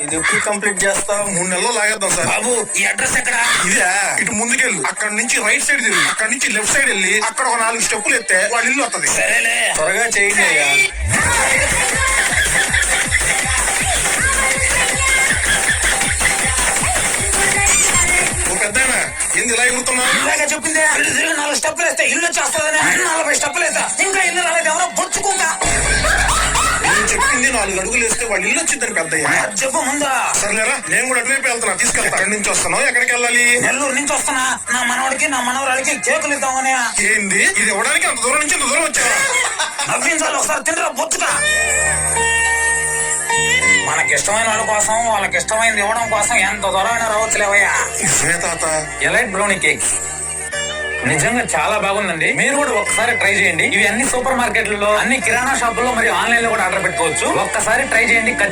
ఇది ఎప్పుడు కంప్లీట్ చేస్తావు? 3 నెలల్లో లాగేద్దాం సార్. బాబు ఈ అడ్రస్ ఎక్కడ? ఇదే ఇటు ముందుకెళ్ళు, అక్కడ నుంచి రైట్ సైడ్ తిరిగి, అక్కడ నుంచి లెఫ్ట్ సైడ్ వెళ్ళి అక్కడ ఒక 4 స్టెప్పులు ఎత్తే వాళ్ళ ఇల్లు వస్తుంది. సరేలే. త్వరగా చేయండి అయ్యా. పెద్దనా ఏంది ఇలా ఎగురుతున్నా? ఇలాగే చెప్పిందే. 4 స్టెప్పులు వేస్తే ఇల్లు వచ్చేస్తుందని 40 స్టెప్పులు వేస్తా. ఇంకా ఇల్లు రాలేదు, ఎవరో బొచ్చుకోక. నేను చెప్పింది 4 అడుగులు వేస్తే వాళ్ళ ఇల్లు వచ్చిందని పెద్దయ్య. చెప్పు ముందా. సర్లేరా, నేను కూడా అటువైపు వెళ్తున్నా, తీసుకెళ్తా. ఎక్కడి నుంచి వస్తున్నావు, ఎక్కడికి వెళ్ళాలి? నెల్లూరు నుంచి వస్తున్నా. నా మనవడికి నా మనవరాలికి కేకులు ఇద్దామని. ఏంది ఇది ఇవ్వడానికి అంత దూరం నుంచి ఇంత దూరం వచ్చావా? నవ్వించాలి, ఒకసారి తినరా బొచ్చుగా. మనకి ఇష్టమైన వాళ్ళ కోసం, వాళ్ళకి ఇష్టమైనది ఇవ్వడం కోసం ఎంత దూరమైనా రావచ్చులేవయ్యా. నిజమే తాత. ఎలైట్ బ్రౌనీ కేక్స్ నిజంగా చాలా బాగుందండి. మీరు కూడా ఒక్కసారి ట్రై చేయండి. ఇవి అన్ని సూపర్ మార్కెట్లలో, అన్ని కిరాణా షాపుల్లో మరియు ఆన్లైన్ లో కూడా ఆర్డర్ పెట్టుకోవచ్చు. ఒక్కసారి ట్రై చేయండి.